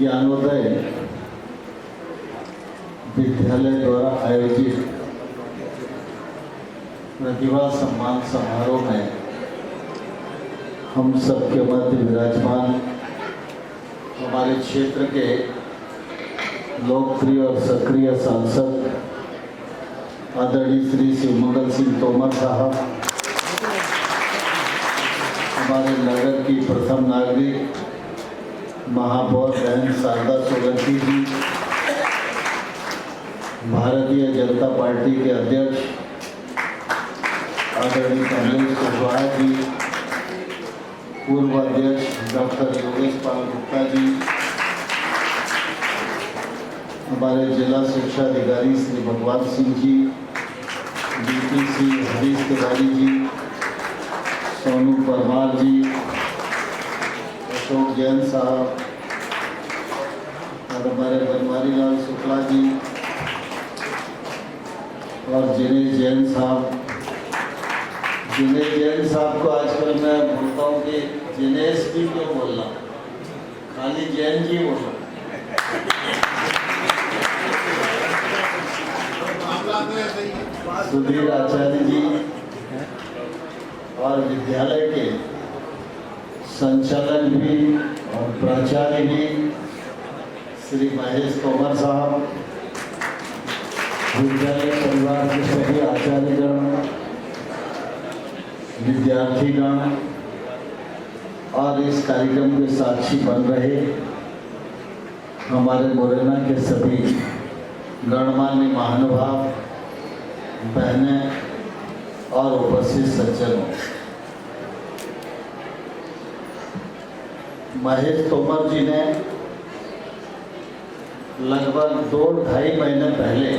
ज्ञानोदय विद्यालय द्वारा आयोजित प्रतिभा सम्मान समारोह में हम सबके मध्य विराजमान हमारे क्षेत्र के लोकप्रिय और सक्रिय सांसद आदरणीय श्री शिवमंगल सिंह तोमर साहब, हमारे नगर की प्रथम नागरिक महापौर बहन शारदा सोलंकी जी, भारतीय जनता पार्टी के अध्यक्ष आदरणीय कमलेश कुशवाहा जी, पूर्व अध्यक्ष डॉक्टर योगेश पाल गुप्ता जी, हमारे जिला शिक्षा अधिकारी श्री भगवान सिंह जी, डीपीसी हरीश तिवारी जी, सोनू परमार जी, अशोक जैन साहब और हमारे बनवारी लाल शुक्ला जी और जिनेश जैन साहब। जिनेश जैन साहब को आजकल मैं बोलता हूँ कि जिनेश जी क्यों बोलना, खाली जैन जी बोलो। सुधीर आचार्य जी और विद्यालय के संचालक भी और प्राचार्य भी श्री महेश तोमर साहब, विद्यालय परिवार के सभी आचार्यगण, विद्यार्थीगण और इस कार्यक्रम के साक्षी बन रहे हमारे मुरैना के सभी गणमान्य महानुभाव, बहनें और उपस्थित सज्जनों। महेश तोमर जी ने लगभग 2-2.5 महीने पहले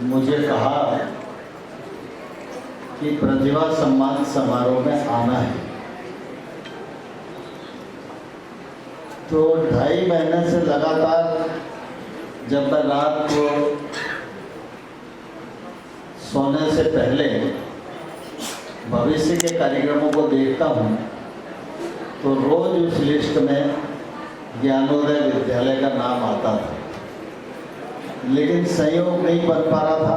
मुझे कहा कि प्रतिभा सम्मान समारोह में आना है, तो 2.5 महीने से लगातार जब मैं रात को सोने से पहले भविष्य के कार्यक्रमों को देखता हूँ तो रोज उस लिस्ट में ज्ञानोदय विद्यालय का नाम आता था, लेकिन संयोग नहीं बन पा रहा था।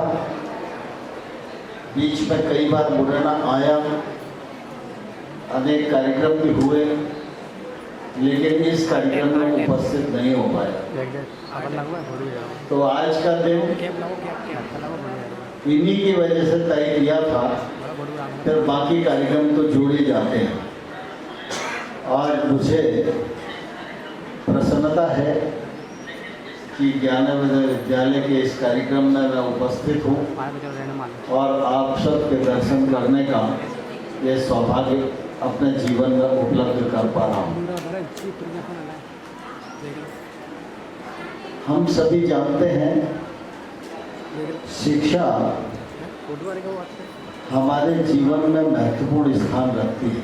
बीच में कई बार मुरैना आया, अनेक कार्यक्रम भी हुए, लेकिन इस कार्यक्रम में उपस्थित नहीं हो पाया। तो आज का दिन इन्हीं की वजह से तय किया था, फिर बाकी कार्यक्रम तो जुड़ ही जाते हैं। और मुझे प्रसन्नता है कि ज्ञानोदय विद्यालय के इस कार्यक्रम में मैं उपस्थित हूँ और आप सबके दर्शन करने का ये सौभाग्य अपने जीवन में उपलब्ध कर पा रहा हूँ। हम सभी जानते हैं शिक्षा हमारे जीवन में महत्वपूर्ण स्थान रखती है।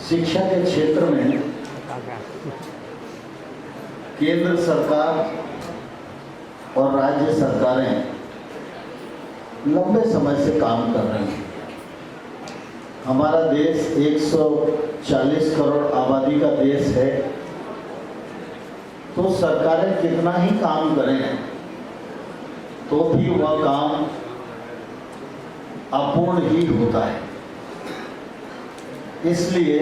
शिक्षा के क्षेत्र में केंद्र सरकार और राज्य सरकारें लंबे समय से काम कर रही हैं। हमारा देश 140 करोड़ आबादी का देश है, तो सरकारें कितना ही काम करें तो भी वह काम अपूर्ण ही होता है। इसलिए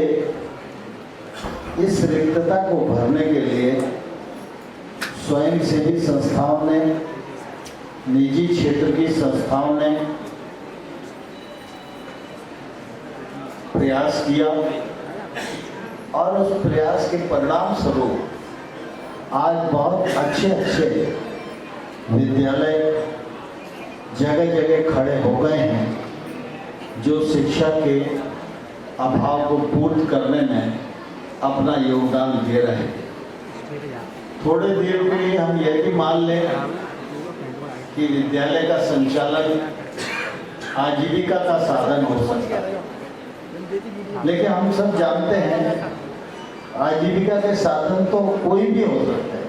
इस रिक्तता को भरने के लिए स्वयंसेवी संस्थाओं ने, निजी क्षेत्र की संस्थाओं ने प्रयास किया और उस प्रयास के परिणाम स्वरूप आज बहुत अच्छे विद्यालय जगह जगह खड़े हो गए हैं, जो शिक्षा के अभाव को पूर्ण करने में अपना योगदान दे रहे हैं। थोड़े देर के लिए हम यह भी मान लें कि विद्यालय का संचालन आजीविका का साधन हो सकता है, लेकिन हम सब जानते हैं आजीविका के साधन तो कोई भी हो सकते हैं,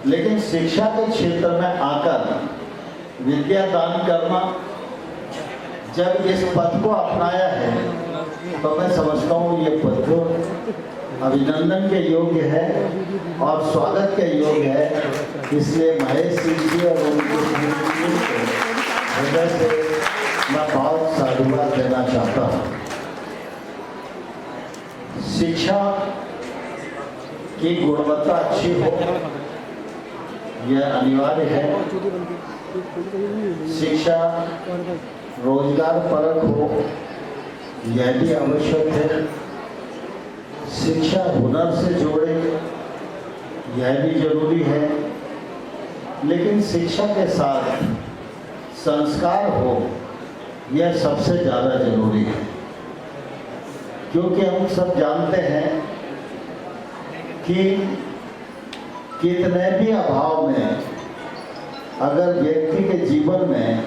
लेकिन शिक्षा के क्षेत्र में आकर विद्या दान करना, जब इस पद को अपनाया है तो मैं समझता हूँ ये पत्र अभिनंदन के योग्य है और स्वागत के योग्य है। इसलिए महेश सिंह जी और उनके हृदय से मैं बहुत साधुवाद देना चाहता हूँ। शिक्षा की गुणवत्ता अच्छी हो यह अनिवार्य है। शिक्षा रोजगार परक हो यह भी आवश्यक है। शिक्षा हुनर से जोड़े यह भी जरूरी है। लेकिन शिक्षा के साथ संस्कार हो यह सबसे ज़्यादा जरूरी है, क्योंकि हम सब जानते हैं कि कितने भी अभाव में अगर व्यक्ति के जीवन में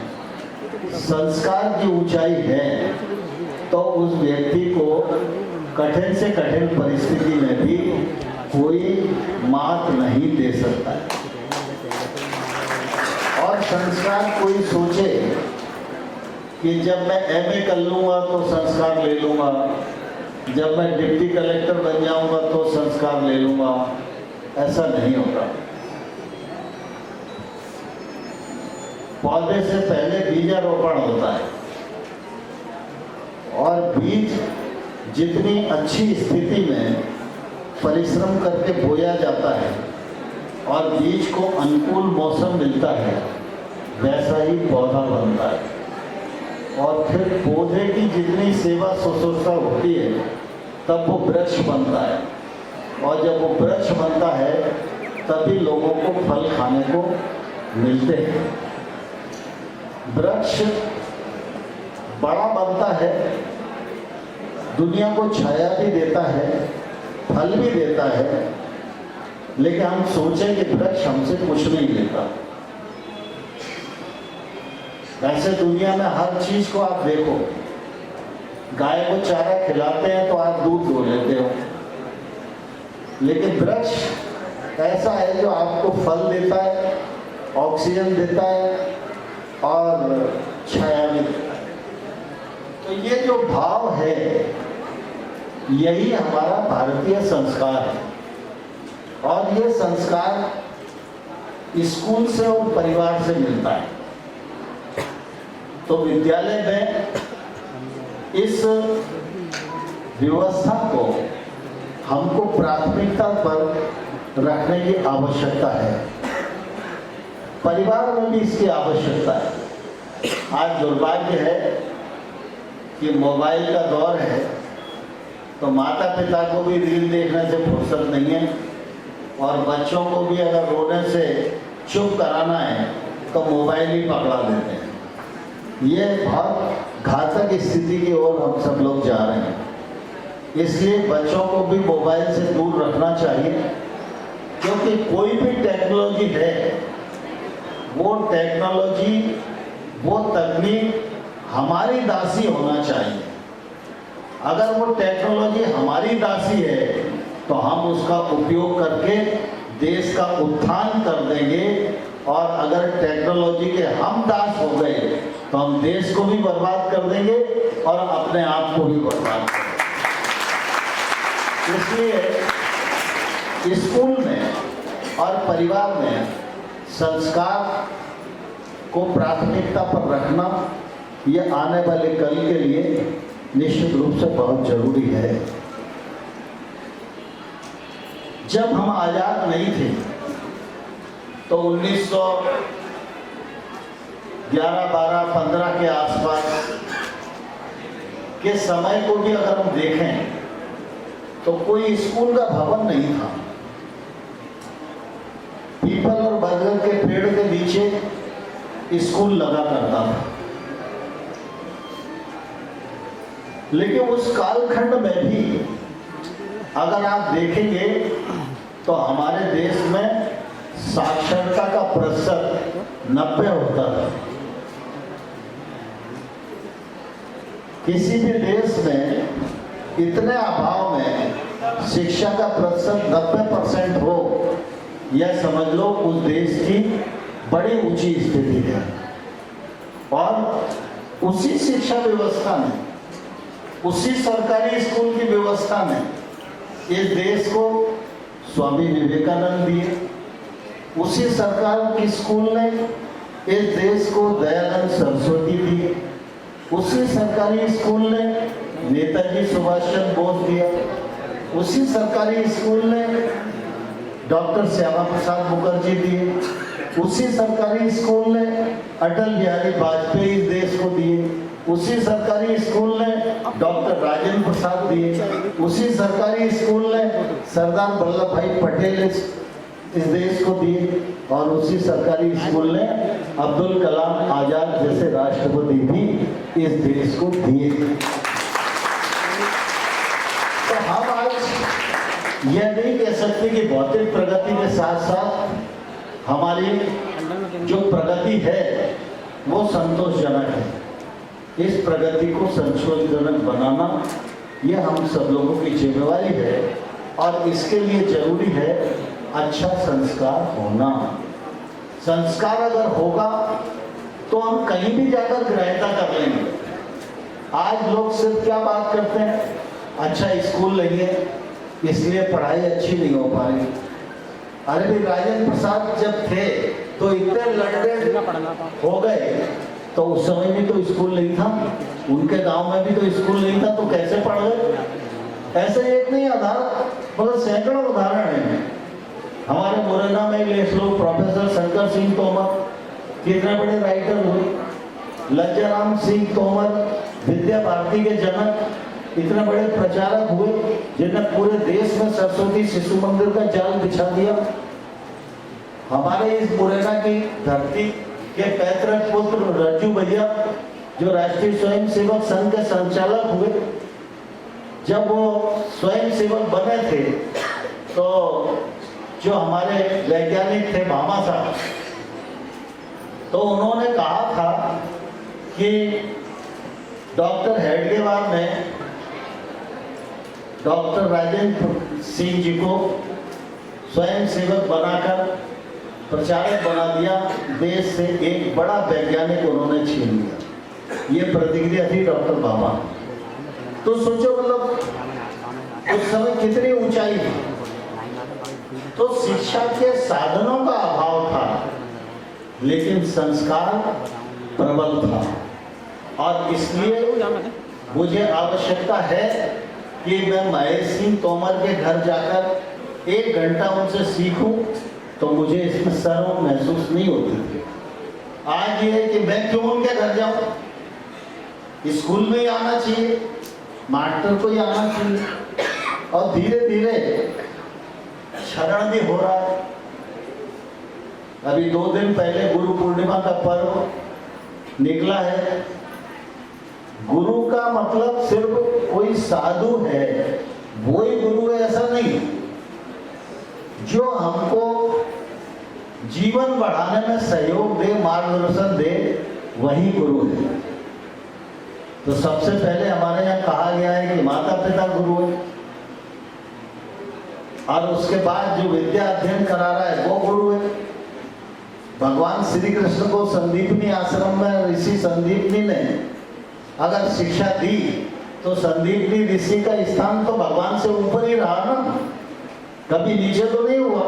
संस्कार की ऊंचाई है तो उस व्यक्ति को कठिन से कठिन परिस्थिति में भी कोई मात नहीं दे सकता है। और संस्कार कोई सोचे कि जब मैं एमए कर लूँगा तो संस्कार ले लूँगा, जब मैं डिप्टी कलेक्टर बन जाऊँगा तो संस्कार ले लूँगा, ऐसा नहीं होता। पौधे से पहले बीजारोपण होता है और बीज जितनी अच्छी स्थिति में परिश्रम करके बोया जाता है और बीज को अनुकूल मौसम मिलता है, वैसा ही पौधा बनता है। और फिर पौधे की जितनी सेवा शुश्रूषा होती है तब वो वृक्ष बनता है, और जब वो वृक्ष बनता है तभी लोगों को फल खाने को मिलते हैं। वृक्ष बड़ा बनता है, दुनिया को छाया भी देता है, फल भी देता है, लेकिन हम सोचें कि वृक्ष हमसे कुछ नहीं लेता। वैसे दुनिया में हर चीज को आप देखो, गाय को चारा खिलाते हैं तो आप दूध दो लेते हो, लेकिन वृक्ष ऐसा है जो आपको फल देता है, ऑक्सीजन देता है और छाया भी देता है। तो ये जो भाव है यही हमारा भारतीय संस्कार है, और ये संस्कार स्कूल से और परिवार से मिलता है। तो विद्यालय में इस व्यवस्था को हमको प्राथमिकता पर रखने की आवश्यकता है। परिवार में भी इसकी आवश्यकता है। आज दुर्भाग्य है कि मोबाइल का दौर है, तो माता पिता को भी रील देखने से फुर्सत नहीं है, और बच्चों को भी अगर रोने से चुप कराना है तो मोबाइल ही पकड़ा देते हैं। ये बहुत घातक स्थिति की ओर हम सब लोग जा रहे हैं। इसलिए बच्चों को भी मोबाइल से दूर रखना चाहिए, क्योंकि कोई भी टेक्नोलॉजी है, वो टेक्नोलॉजी, वो तकनीक हमारी दासी होना चाहिए। अगर वो टेक्नोलॉजी हमारी दासी है तो हम उसका उपयोग करके देश का उत्थान कर देंगे, और अगर टेक्नोलॉजी के हम दास हो गए तो हम देश को भी बर्बाद कर देंगे और अपने आप को भी बर्बाद कर देंगे। इसलिए स्कूल में और परिवार में संस्कार को प्राथमिकता पर रखना यह आने वाले कल के लिए निश्चित रूप से बहुत जरूरी है। जब हम आजाद नहीं थे तो 1911, 12, 15 के आसपास के समय को भी अगर हम देखें तो कोई स्कूल का भवन नहीं था। पीपल और बरगद के पेड़ के नीचे स्कूल लगा करता था। लेकिन उस कालखंड में भी अगर आप देखेंगे तो हमारे देश में साक्षरता का प्रतिशत 90 होता था। किसी भी देश में इतने अभाव में शिक्षा का प्रतिशत 90% हो, यह समझ लो उस देश की बड़ी ऊंची स्थिति है। और उसी शिक्षा व्यवस्था में उसी सरकारी स्कूल की व्यवस्था में इस देश को स्वामी विवेकानंद दिए, उसी सरकार की स्कूल ने इस देश को दयानंद सरस्वती दिए, उसी सरकारी स्कूल ने नेताजी सुभाष चंद्र बोस दिया, उसी सरकारी स्कूल ने डॉक्टर श्यामा प्रसाद मुखर्जी दिए, उसी सरकारी स्कूल ने अटल बिहारी वाजपेयी इस देश को दिए, उसी सरकारी स्कूल ने डॉक्टर राजेंद्र प्रसाद दिए, उसी सरकारी स्कूल ने सरदार वल्लभ भाई पटेल इस देश को दिए, और उसी सरकारी स्कूल ने अब्दुल कलाम आजाद जैसे राष्ट्रपति भी इस देश को दिए। तो हम आज यह नहीं कह सकते कि भौतिक प्रगति के साथ साथ हमारी जो प्रगति है वो संतोषजनक है। इस प्रगति को संतोषजनक बनाना यह हम सब लोगों की जिम्मेवारी है, और इसके लिए जरूरी है अच्छा संस्कार होना। संस्कार अगर होगा तो हम कहीं भी जाकर ग्रहणता कर लेंगे। आज लोग सिर्फ क्या बात करते हैं, अच्छा स्कूल नहीं है इसलिए पढ़ाई अच्छी नहीं हो पा रही। अरे भाई, राजेंद्र प्रसाद जब थे तो इतने लड़के हो गए, तो उस समय भी तो स्कूल नहीं था, उनके गांव में भी तो स्कूल नहीं था, तो कैसे पढ़ गए? ऐसे एक नहीं आधार मतलब सैकड़ों उदाहरण हैं। हमारे मुरैना में ले लो, प्रोफेसर शंकर सिंह तोमर कितने बड़े राइटर हुए, लज्जाराम सिंह तोमर विद्या भारती के जनक इतने बड़े प्रचारक हुए जिन्होंने पूरे देश में सरस्वती शिशु मंदिर का जाल बिछा दिया। हमारे इस मुरैना की धरती के पैतृक पुत्र रज्जू भैया जो राष्ट्रीय स्वयं सेवक संघ के संचालक हुए, जब वो स्वयं सेवक बने थे तो जो हमारे वैज्ञानिक थे भामा साहब, तो उन्होंने कहा था कि डॉक्टर हेडगेवार ने डॉक्टर राजेंद्र सिंह जी को स्वयं सेवक बनाकर प्रचारक बना दिया, देश से एक बड़ा वैज्ञानिक उन्होंने छीन लिया। ये प्रतिक्रिया थी डॉक्टर बाबा। तो सोचो मतलब उस समय कितनी ऊंचाई थी। तो शिक्षा के साधनों का अभाव था, लेकिन संस्कार प्रबल था, और इसलिए मुझे आवश्यकता है कि मैं महेश सिंह तोमर के घर जाकर 1 घंटा उनसे सीखूं, तो मुझे इसमें शर्म महसूस नहीं होती थी। आज ये है कि मैं क्यों उनके घर जाऊं, स्कूल में ही आना चाहिए, मास्टर को ही आना चाहिए, और धीरे धीरे क्षरण भी हो रहा है। अभी 2 दिन पहले गुरु पूर्णिमा का पर्व निकला है। गुरु का मतलब सिर्फ कोई साधु है वो ही गुरु है ऐसा नहीं, जो हमको जीवन बढ़ाने में सहयोग दे, मार्गदर्शन दे, वही गुरु है। तो सबसे पहले हमारे यहाँ कहा गया है कि माता पिता गुरु है, और उसके बाद जो विद्या अध्ययन करा रहा है वो गुरु है। भगवान श्री कृष्ण को संदीपनी आश्रम में ऋषि संदीपनी ने अगर शिक्षा दी, तो संदीपनी ऋषि का स्थान तो भगवान से ऊपर ही रहा ना, कभी नीचे तो नहीं हुआ।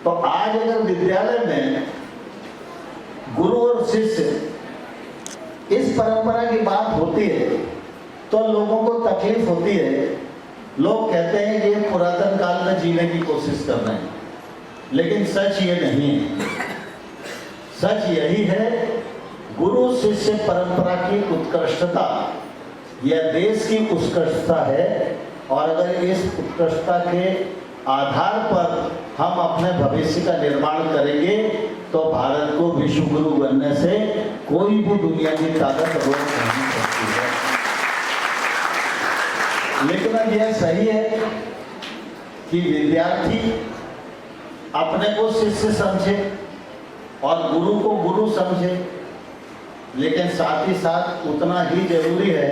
तो आज अगर विद्यालय में गुरु और शिष्य इस परंपरा की बात होती है तो लोगों को तकलीफ होती है। लोग कहते हैं कि ये पुरातन काल में जीने की कोशिश कर रहे हैं, लेकिन सच ये नहीं है। सच यही है, गुरु शिष्य परंपरा की उत्कृष्टता यह देश की उत्कृष्टता है, और अगर इस उत्कृष्टता के आधार पर हम अपने भविष्य का निर्माण करेंगे तो भारत को विश्व गुरु बनने से कोई भी दुनिया की ताकत रोक नहीं सकती है। लेकिन अब यह सही है कि विद्यार्थी अपने को शिष्य समझे और गुरु को गुरु समझे, लेकिन साथ ही साथ उतना ही जरूरी है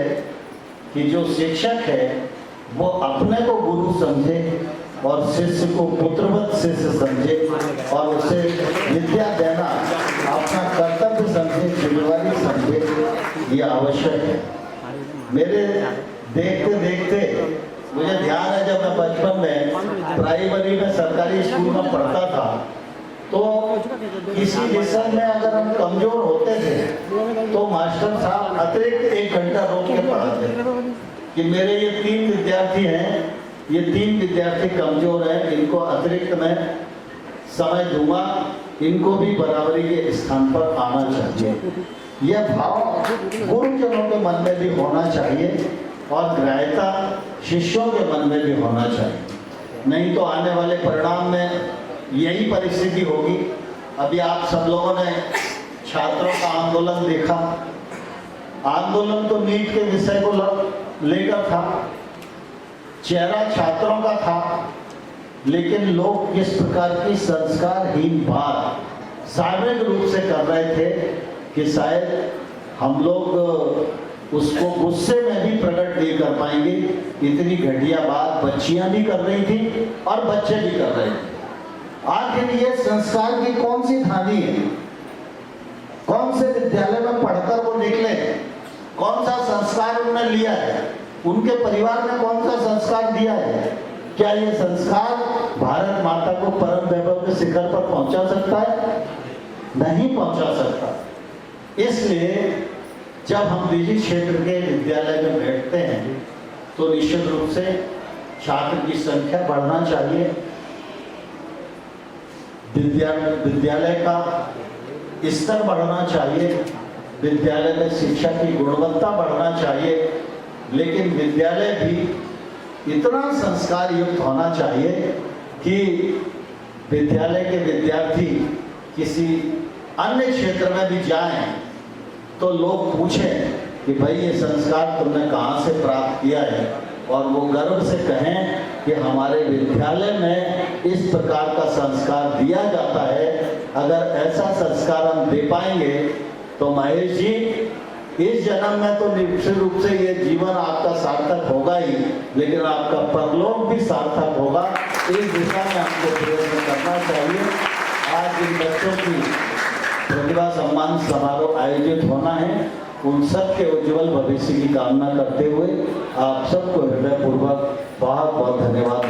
कि जो शिक्षक है वो अपने को गुरु समझे और शिष्य को पुत्रवत शिष्य समझे, और उसे विद्या देना अपना कर्तव्य समझे, जिम्मेवारी समझे, ये आवश्यक है। मेरे देखते देखते मुझे ध्यान है, जब मैं बचपन में प्राइमरी में सरकारी स्कूल में पढ़ता था, तो किसी विषय में अगर हम कमजोर होते थे तो मास्टर साहब अतिरिक्त 1 घंटा रोक के पढ़ाते कि मेरे ये 3 विद्यार्थी हैं, ये 3 विद्यार्थी कमजोर हैं, इनको अतिरिक्त मैं समय दूंगा, इनको भी बराबरी के स्थान पर आना चाहिए। यह भाव गुरुजनों के मन में भी होना चाहिए और ग्राह्यता शिष्यों के मन में भी होना चाहिए। नहीं तो आने वाले परिणाम में यही परिस्थिति होगी। अभी आप सब लोगों ने छात्रों का आंदोलन देखा। आंदोलन तो नीट के विषय को लेकर था, चेहरा छात्रों का था, लेकिन लोग किस प्रकार की संस्कारहीन बात सार्वजनिक रूप से कर रहे थे कि शायद हम लोग उसको गुस्से में भी प्रकट नहीं कर पाएंगे। इतनी घटिया बात बच्चियां भी कर रही थी और बच्चे भी कर रहे थे। आखिर ये संस्कार की कौन सी धानी है? कौन से विद्यालय में पढ़कर वो निकले? कौन सा संस्कार उन्होंने लिया है? उनके परिवार ने कौन सा संस्कार दिया है? क्या ये संस्कार भारत माता को परम वैभव के शिखर पर पहुंचा सकता है? नहीं पहुंचा सकता। इसलिए जब हम निजी क्षेत्र के विद्यालय में बैठते हैं तो निश्चित रूप से छात्र की संख्या बढ़ना चाहिए, विद्यालय का स्तर बढ़ना चाहिए, विद्यालय में शिक्षा की गुणवत्ता बढ़ना चाहिए, लेकिन विद्यालय भी इतना संस्कार युक्त होना चाहिए कि विद्यालय के विद्यार्थी किसी अन्य क्षेत्र में भी जाएं तो लोग पूछें कि भाई ये संस्कार तुमने कहाँ से प्राप्त किया है, और वो गर्व से कहें कि हमारे विद्यालय में इस प्रकार का संस्कार दिया जाता है। अगर ऐसा संस्कार हम दे पाएंगे तो महेश जी, इस जन्म में तो निश्चित रूप से ये जीवन आपका सार्थक होगा ही, लेकिन आपका परलोक भी सार्थक होगा। इस दिशा में आपको प्रयत्न करना चाहिए। आज इन बच्चों की प्रतिभा सम्मान समारोह आयोजित होना है, उन सब के उज्जवल भविष्य की कामना करते हुए आप सबको हृदयपूर्वक बहुत बहुत धन्यवाद।